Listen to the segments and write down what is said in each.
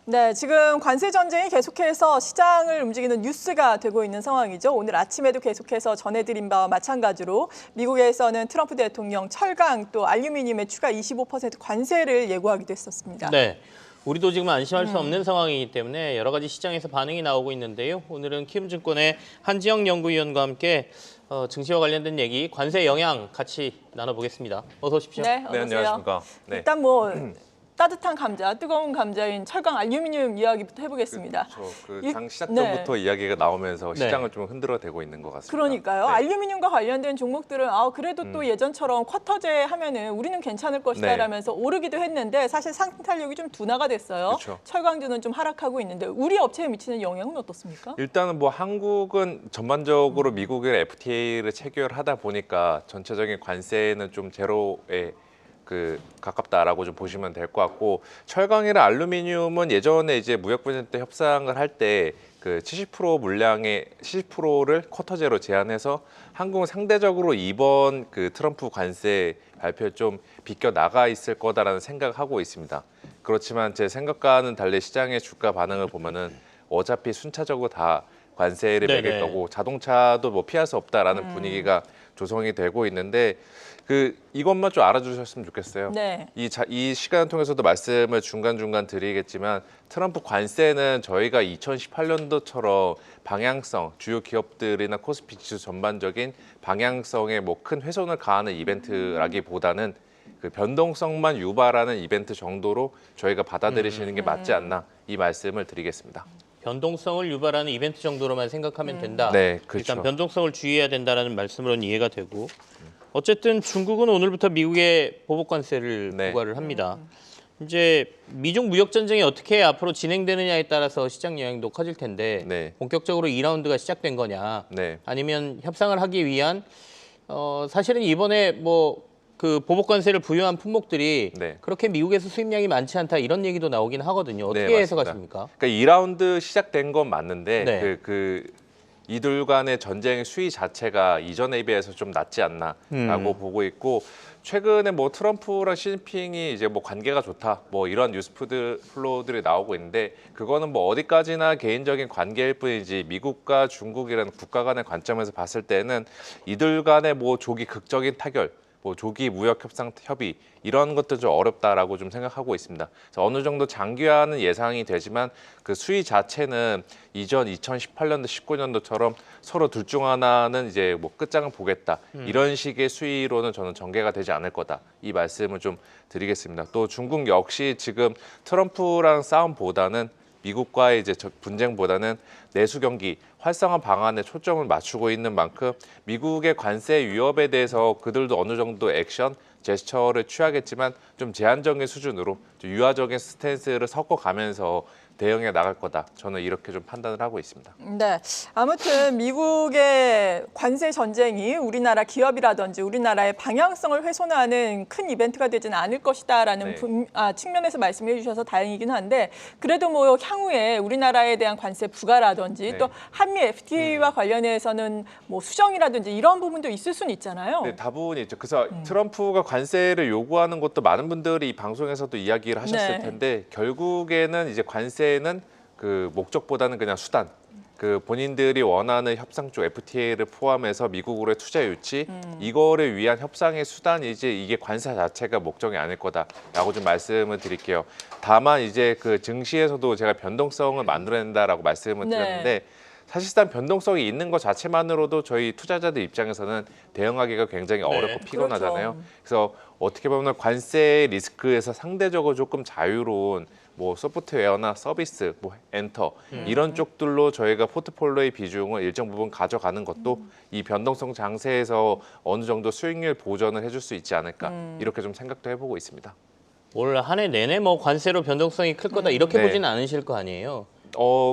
네, 지금 관세 전쟁이 계속해서 시장을 움직이는 뉴스가 되고 있는 상황이죠. 오늘 아침에도 계속해서 전해드린 바와 마찬가지로 미국에서는 트럼프 대통령 철강 또 알루미늄에 추가 25% 관세를 예고하기도 했었습니다. 네, 우리도 지금 안심할 수 없는 상황이기 때문에 여러 가지 시장에서 반응이 나오고 있는데요. 오늘은 키움증권의 한지영 연구위원과 함께 증시와 관련된 얘기, 관세 영향 같이 나눠보겠습니다. 어서 오십시오. 네, 어서 오세요. 안녕하십니까. 네. 일단 따뜻한 감자, 뜨거운 감자인 철강 알루미늄 이야기부터 해보겠습니다. 장 시작 전부터 이야기가 나오면서 시장을 좀 흔들어대고 있는 것 같습니다. 그러니까요. 네. 알루미늄과 관련된 종목들은 그래도 또 예전처럼 쿼터제 하면은 우리는 괜찮을 것이다 라면서 오르기도 했는데 사실 상탄력이 좀 둔화가 됐어요. 그쵸. 철강주는 좀 하락하고 있는데 우리 업체에 미치는 영향은 어떻습니까? 일단은 한국은 전반적으로 미국의 FTA를 체결하다 보니까 전체적인 관세는 좀 제로에 가깝다라고 좀 보시면 될 것 같고, 철강이나 알루미늄은 예전에 이제 무역분쟁 때 협상을 할 때 그 70% 물량의 70%를 쿼터제로 제한해서 한국은 상대적으로 이번 트럼프 관세 발표에 좀 비껴 나가 있을 거다라는 생각을 하고 있습니다. 그렇지만 제 생각과는 달리 시장의 주가 반응을 보면은 어차피 순차적으로 다 관세를 매길 거고 자동차도 피할 수 없다라는 분위기가 조성이 되고 있는데 이것만 좀 알아주셨으면 좋겠어요. 네. 이 시간을 통해서도 말씀을 중간중간 드리겠지만 트럼프 관세는 저희가 2018년도처럼 방향성, 주요 기업들이나 코스피 지수 전반적인 방향성에 큰 훼손을 가하는 이벤트라기보다는 변동성만 유발하는 이벤트 정도로 저희가 받아들이시는 게 맞지 않나 이 말씀을 드리겠습니다. 변동성을 유발하는 이벤트 정도로만 생각하면 된다. 네, 그렇죠. 일단 변동성을 주의해야 된다는 말씀으로는 이해가 되고, 어쨌든 중국은 오늘부터 미국에 보복 관세를 부과를 합니다. 이제 미중 무역 전쟁이 어떻게 앞으로 진행되느냐에 따라서 시장 영향도 커질 텐데 본격적으로 2라운드가 시작된 거냐, 아니면 협상을 하기 위한 사실은 이번에 보복 관세를 부여한 품목들이 그렇게 미국에서 수입량이 많지 않다 이런 얘기도 나오긴 하거든요. 어떻게 해석하십니까? 그러니까 2라운드 시작된 건 맞는데 이들 간의 전쟁의 수위 자체가 이전에 비해서 좀 낮지 않나라고 보고 있고, 최근에 트럼프랑 시진핑이 이제 관계가 좋다 이런 뉴스 플로우들이 나오고 있는데, 그거는 어디까지나 개인적인 관계일 뿐이지 미국과 중국이라는 국가 간의 관점에서 봤을 때는 이들 간의 조기 극적인 타결, 조기 무역 협상 협의 이런 것도 좀 어렵다라고 좀 생각하고 있습니다. 그래서 어느 정도 장기화는 예상이 되지만 수위 자체는 이전 2018년도, 19년도처럼 서로 둘 중 하나는 이제 끝장을 보겠다 이런 식의 수위로는 저는 전개가 되지 않을 거다 이 말씀을 좀 드리겠습니다. 또 중국 역시 지금 트럼프랑 싸움보다는 미국과의 이제 분쟁보다는 내수 경기 활성화 방안에 초점을 맞추고 있는 만큼 미국의 관세 위협에 대해서 그들도 어느 정도 액션, 제스처를 취하겠지만 좀 제한적인 수준으로 좀 유화적인 스탠스를 섞어가면서 대응해 나갈 거다. 저는 이렇게 좀 판단을 하고 있습니다. 네, 아무튼 미국의 관세 전쟁이 우리나라 기업이라든지 우리나라의 방향성을 훼손하는 큰 이벤트가 되지는 않을 것이다라는 측면에서 말씀해 주셔서 다행이긴 한데, 그래도 향후에 우리나라에 대한 관세 부과라든지 또 한미 FTA와 관련해서는 수정이라든지 이런 부분도 있을 수는 있잖아요. 네, 다분히 있죠. 그래서 트럼프가 관세를 요구하는 것도 많은 분들이 이 방송에서도 이야기를 하셨을 텐데, 결국에는 이제 관세는 목적보다는 그냥 수단. 본인들이 원하는 협상 쪽 FTA를 포함해서 미국으로의 투자 유치 이거를 위한 협상의 수단이지 이게 관세 자체가 목적이 아닐 거다라고 좀 말씀을 드릴게요. 다만 이제 증시에서도 제가 변동성을 만들어낸다라고 말씀을 드렸는데, 사실상 변동성이 있는 것 자체만으로도 저희 투자자들 입장에서는 대응하기가 굉장히 어렵고 피곤하잖아요. 그래서 어떻게 보면 관세 리스크에서 상대적으로 조금 자유로운 소프트웨어나 서비스, 엔터 이런 쪽들로 저희가 포트폴리오의 비중을 일정 부분 가져가는 것도 이 변동성 장세에서 어느 정도 수익률 보전을 해줄 수 있지 않을까 이렇게 좀 생각도 해보고 있습니다. 올 한 해 내내 관세로 변동성이 클 거다 이렇게 보지는 않으실 거 아니에요?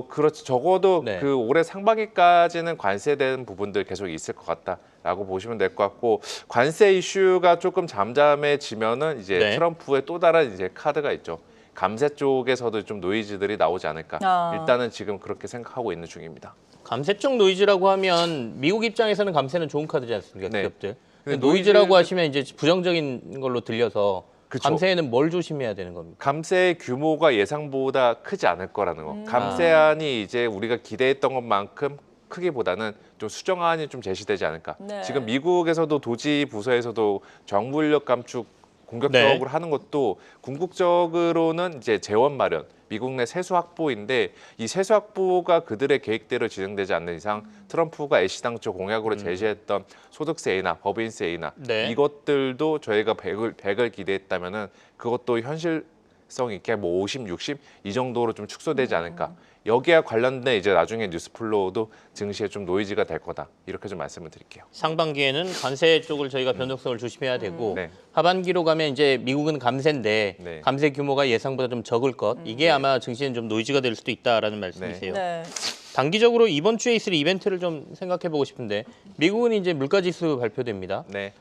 그렇죠. 적어도 올해 상반기까지는 관세된 부분들 계속 있을 것 같다라고 보시면 될 것 같고, 관세 이슈가 조금 잠잠해지면은 이제 트럼프의 또 다른 이제 카드가 있죠. 감세 쪽에서도 좀 노이즈들이 나오지 않을까. 일단은 지금 그렇게 생각하고 있는 중입니다. 감세 쪽 노이즈라고 하면 미국 입장에서는 감세는 좋은 카드지 않습니까? 기업들. 노이즈라고 하시면 이제 부정적인 걸로 들려서 그쵸. 감세에는 뭘 조심해야 되는 겁니까? 감세 규모가 예상보다 크지 않을 거라는 거. 감세안이 이제 우리가 기대했던 것만큼 크기보다는 좀 수정안이 좀 제시되지 않을까. 네. 지금 미국에서도 도지 부서에서도 정부 인력 감축 공격적으로 하는 것도 궁극적으로는 이제 재원 마련, 미국 내 세수 확보인데 이 세수 확보가 그들의 계획대로 진행되지 않는 이상 트럼프가 애시당초 공약으로 제시했던 소득세이나 법인세이나 네. 이것들도 저희가 100을 기대했다면은 그것도 현실성 있게 뭐 50, 60 이 정도로 좀 축소되지 않을까. 여기와 관련된 이제 나중에 뉴스 플로우도 증시에 좀 노이즈가 될 거다. 이렇게 좀 말씀을 드릴게요. 상반기에는 관세 쪽을 저희가 변동성을 조심해야 되고 네. 하반기로 가면 이제 미국은 감세인데 네. 감세 규모가 예상보다 좀 적을 것. 이게 아마 증시엔 좀 노이즈가 될 수도 있다라는 말씀이세요. 네. 단기적으로 이번 주에 있을 이벤트를 좀 생각해 보고 싶은데 미국은 이제 물가지수 발표됩니다. 네.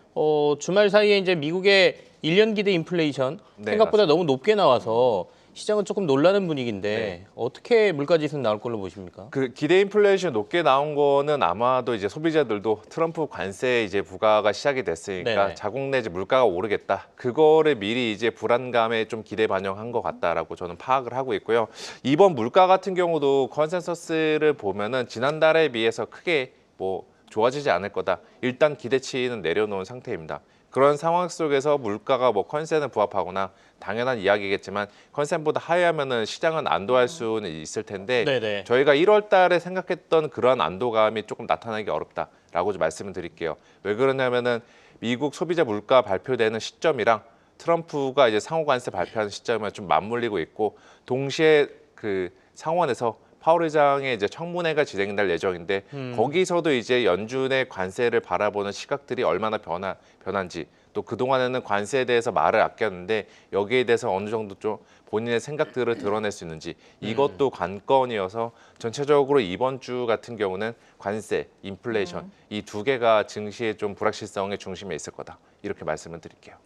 주말 사이에 이제 미국의 1년 기대 인플레이션 네, 생각보다 너무 높게 나와서 시장은 조금 놀라는 분위기인데 네. 어떻게 물가지수는 나올 걸로 보십니까? 그 기대 인플레이션 높게 나온 거는 아마도 이제 소비자들도 트럼프 관세 이제 부과가 시작이 됐으니까 네네. 자국 내지 물가가 오르겠다. 그거를 미리 이제 불안감에 좀 기대 반영한 것 같다라고 저는 파악을 하고 있고요. 이번 물가 같은 경우도 컨센서스를 보면은 지난달에 비해서 크게 뭐 좋아지지 않을 거다. 일단 기대치는 내려놓은 상태입니다. 그런 상황 속에서 물가가 뭐 컨센에 부합하거나 당연한 이야기겠지만 컨센보다 하회하면은 시장은 안도할 수는 있을 텐데 네네. 저희가 1월 달에 생각했던 그런 안도감이 조금 나타나기 어렵다라고 좀 말씀을 드릴게요. 왜 그러냐면은 미국 소비자 물가 발표되는 시점이랑 트럼프가 이제 상호 관세 발표하는 시점이 좀 맞물리고 있고 동시에 그 상원에서 파월 의장의 이제 청문회가 진행될 예정인데 거기서도 이제 연준의 관세를 바라보는 시각들이 얼마나 변한지 또 그동안에는 관세에 대해서 말을 아꼈는데 여기에 대해서 어느 정도 좀 본인의 생각들을 드러낼 수 있는지 이것도 관건이어서 전체적으로 이번 주 같은 경우는 관세, 인플레이션 이 두 개가 증시의 좀 불확실성의 중심에 있을 거다. 이렇게 말씀을 드릴게요.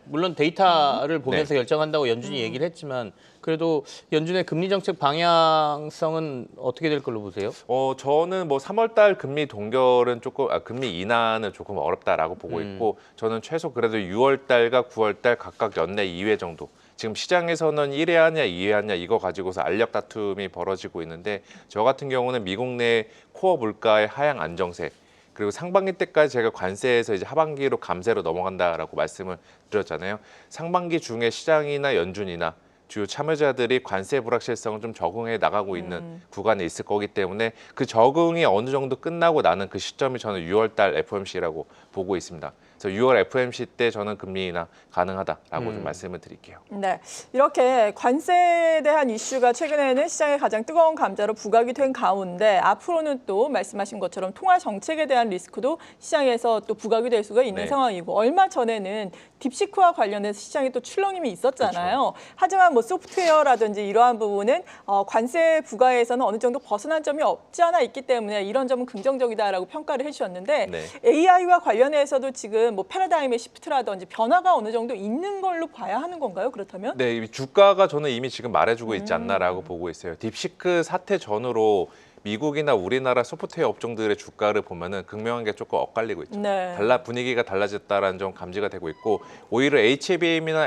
물론 데이터를 보면서 결정한다고 연준이 얘기를 했지만 그래도 연준의 금리 정책 방향성은 어떻게 될 걸로 보세요? 저는 뭐 3월달 금리 동결은 조금 금리 인하는 조금 어렵다라고 보고 있고 저는 최소 그래도 6월달과 9월달 각각 연내 2회 정도. 지금 시장에서는 1회 하냐 2회 하냐 이거 가지고서 알력 다툼이 벌어지고 있는데 저 같은 경우는 미국 내 코어 물가의 하향 안정세 그리고 상반기 때까지 제가 관세에서 이제 하반기로 감세로 넘어간다라고 말씀을 드렸잖아요. 상반기 중에 시장이나 연준이나 주요 참여자들이 관세 불확실성을 좀 적응해 나가고 있는 구간에 있을 거기 때문에 그 적응이 어느 정도 끝나고 나는 그 시점이 저는 6월달 FOMC라고 보고 있습니다. 그래서 6월 FOMC 때 저는 금리 인하 가능하다라고 좀 말씀을 드릴게요. 네, 이렇게 관세에 대한 이슈가 최근에는 시장의 가장 뜨거운 감자로 부각이 된 가운데 앞으로는 또 말씀하신 것처럼 통화 정책에 대한 리스크도 시장에서 또 부각이 될 수가 있는 네. 상황이고 얼마 전에는 딥시크와 관련해서 시장에 또 출렁임이 있었잖아요. 하지만 뭐 소프트웨어라든지 이러한 부분은 관세 부과에서는 어느 정도 벗어난 점이 없지 않아 있기 때문에 이런 점은 긍정적이다라고 평가를 해주셨는데 네. AI와 관련해서도 지금 뭐 패러다임의 시프트라든지 변화가 어느 정도 있는 걸로 봐야 하는 건가요? 그렇다면? 네, 이 주가가 저는 이미 지금 말해주고 있지 않나라고 보고 있어요. 딥시크 사태 전후로 미국이나 우리나라 소프트웨어 업종들의 주가를 보면은 극명한 게 조금 엇갈리고 있죠. 네. 분위기가 달라졌다라는 점 감지가 되고 있고 오히려 HBM이나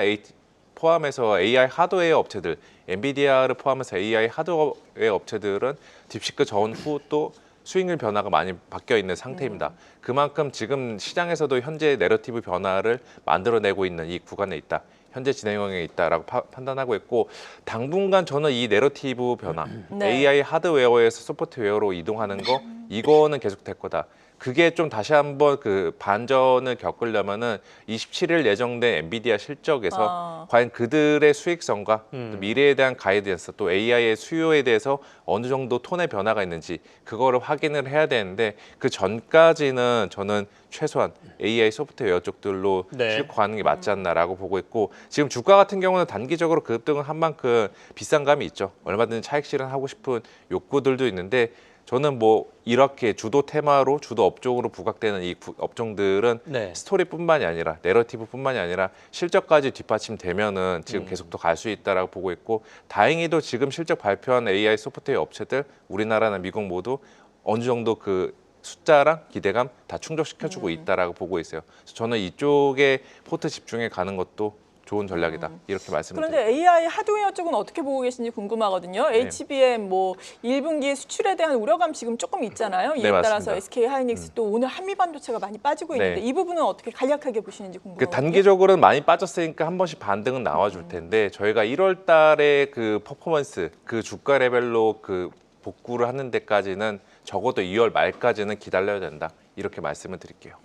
포함해서 AI 하드웨어 업체들, 엔비디아를 포함해서 AI 하드웨어 업체들은 딥시크 전후 또 수익률 변화가 많이 바뀌어 있는 상태입니다. 그만큼 지금 시장에서도 현재 내러티브 변화를 만들어내고 있는 이 구간에 있다. 현재 진행형에 있다라고 판단하고 있고 당분간 저는 이 내러티브 변화, 네. AI 하드웨어에서 소프트웨어로 이동하는 거 이거는 계속될 거다. 그게 좀 다시 한번 그 반전을 겪으려면은 27일 예정된 엔비디아 실적에서 과연 그들의 수익성과 또 미래에 대한 가이던스 또 AI의 수요에 대해서 어느 정도 톤의 변화가 있는지 그거를 확인을 해야 되는데 그 전까지는 저는 최소한 AI 소프트웨어 쪽들로 실고 가는 게 맞지 않나라고 보고 있고 지금 주가 같은 경우는 단기적으로 급등을 한 만큼 비싼 감이 있죠. 얼마든지 차익 실현하고 싶은 욕구들도 있는데 저는 뭐 이렇게 주도 테마로 주도 업종으로 부각되는 이 업종들은 스토리뿐만이 아니라 내러티브뿐만이 아니라 실적까지 뒷받침되면은 지금 계속 더 갈 수 있다라고 보고 있고 다행히도 지금 실적 발표한 AI 소프트웨어 업체들 우리나라나 미국 모두 어느 정도 그 숫자랑 기대감 다 충족시켜주고 있다라고 보고 있어요. 그래서 저는 이쪽에 포트 집중해 가는 것도 좋은 전략이다. 이렇게 말씀드립니다. 그런데 AI 하드웨어 쪽은 어떻게 보고 계신지 궁금하거든요. HBM 뭐 1분기 수출에 대한 우려감 지금 조금 있잖아요. 이에 따라서 맞습니다. SK 하이닉스도 오늘 한미반도체가 많이 빠지고 있는데 이 부분은 어떻게 간략하게 보시는지 궁금하거든요. 단기적으로는 많이 빠졌으니까 한 번씩 반등은 나와줄 텐데 저희가 1월 달에 그 퍼포먼스, 그 주가 레벨로 그 복구를 하는 데까지는 적어도 2월 말까지는 기다려야 된다. 이렇게 말씀을 드릴게요.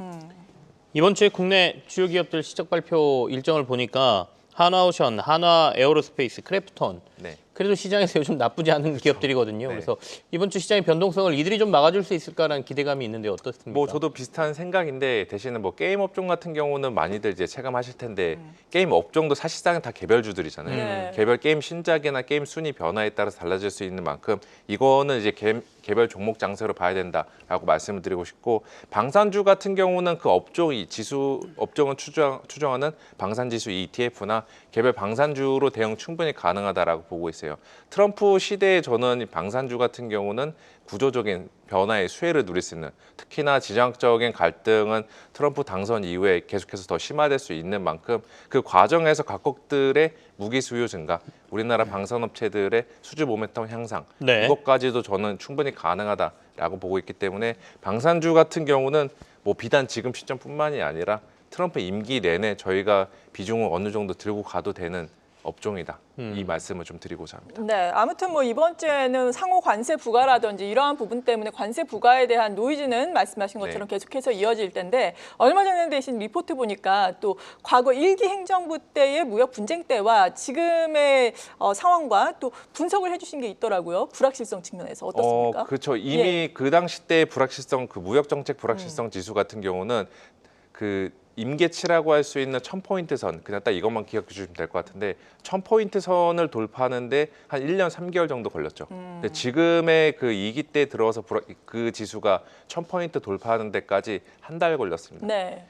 이번 주에 국내 주요 기업들 실적 발표 일정을 보니까 한화오션, 한화에어로스페이스, 크래프톤 네. 그래도 시장에서 요즘 나쁘지 않은 기업들이거든요. 네. 그래서 이번 주 시장의 변동성을 이들이 좀 막아줄 수 있을까라는 기대감이 있는데 어떻습니까? 뭐 저도 비슷한 생각인데 대신에 뭐 게임 업종 같은 경우는 많이들 이제 체감하실 텐데 게임 업종도 사실상 다 개별주들이잖아요. 네. 개별 게임 신작이나 게임 순위 변화에 따라서 달라질 수 있는 만큼 이거는 이제 개별 종목 장세로 봐야 된다라고 말씀을 드리고 싶고 방산주 같은 경우는 그 업종이 지수 업종을 추정하는 방산지수 ETF나 개별 방산주로 대응 충분히 가능하다라고 보고 있어요. 트럼프 시대에 저는 이 방산주 같은 경우는 구조적인 변화의 수혜를 누릴 수 있는 특히나 지정학적인 갈등은 트럼프 당선 이후에 계속해서 더 심화될 수 있는 만큼 그 과정에서 각국들의 무기 수요 증가, 우리나라 방산업체들의 수주 모멘텀 향상 네. 이것까지도 저는 충분히 가능하다라고 보고 있기 때문에 방산주 같은 경우는 뭐 비단 지금 시점뿐만이 아니라 트럼프 임기 내내 저희가 비중을 어느 정도 들고 가도 되는 업종이다. 이 말씀을 좀 드리고자 합니다. 네, 아무튼 뭐 이번 주에는 상호 관세 부과라든지 이러한 부분 때문에 관세 부과에 대한 노이즈는 말씀하신 것처럼 계속해서 이어질 텐데 얼마 전에 내신 리포트 보니까 또 과거 1기 행정부 때의 무역 분쟁 때와 지금의 상황과 또 분석을 해주신 게 있더라고요. 불확실성 측면에서 어떻습니까? 그렇죠. 이미 그 당시 때 불확실성, 그 무역 정책 불확실성 지수 같은 경우는 그 임계치라고 할 수 있는 1000포인트 선, 그냥 딱 이것만 기억해 주시면 될 것 같은데 1000포인트 선을 돌파하는데 한 1년 3개월 정도 걸렸죠. 근데 지금의 그 2기 때 들어서 그 지수가 1000포인트 돌파하는 데까지 한 달 걸렸습니다. 네.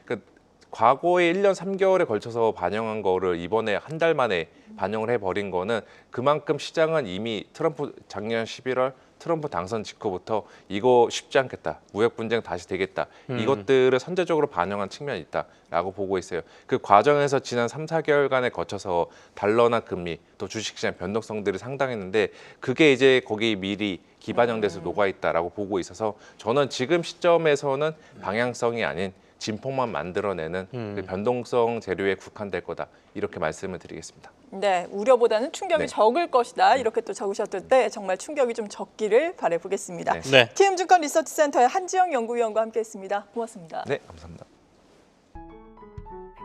과거에 1년 3개월에 걸쳐서 반영한 거를 이번에 한 달 만에 반영을 해버린 거는 그만큼 시장은 이미 트럼프 작년 11월 트럼프 당선 직후부터 이거 쉽지 않겠다. 무역 분쟁 다시 되겠다. 이것들을 선제적으로 반영한 측면이 있다라고 보고 있어요. 그 과정에서 지난 3, 4개월간에 거쳐서 달러나 금리 또 주식시장 변동성들이 상당했는데 그게 이제 거기 미리 기반영돼서 녹아있다라고 보고 있어서 저는 지금 시점에서는 방향성이 아닌 진폭만 만들어내는 그 변동성 재료에 국한될 거다. 이렇게 말씀을 드리겠습니다. 네, 우려보다는 충격이 네. 적을 것이다. 이렇게 또 적으셨을 때 정말 충격이 좀 적기를 바라보겠습니다. 네. 네. TM증권 리서치센터의 한지영 연구위원과 함께했습니다. 고맙습니다. 네, 감사합니다.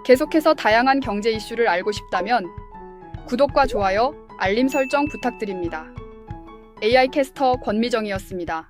계속해서 다양한 경제 이슈를 알고 싶다면 구독과 좋아요, 알림 설정 부탁드립니다. AI 캐스터 권미정이었습니다.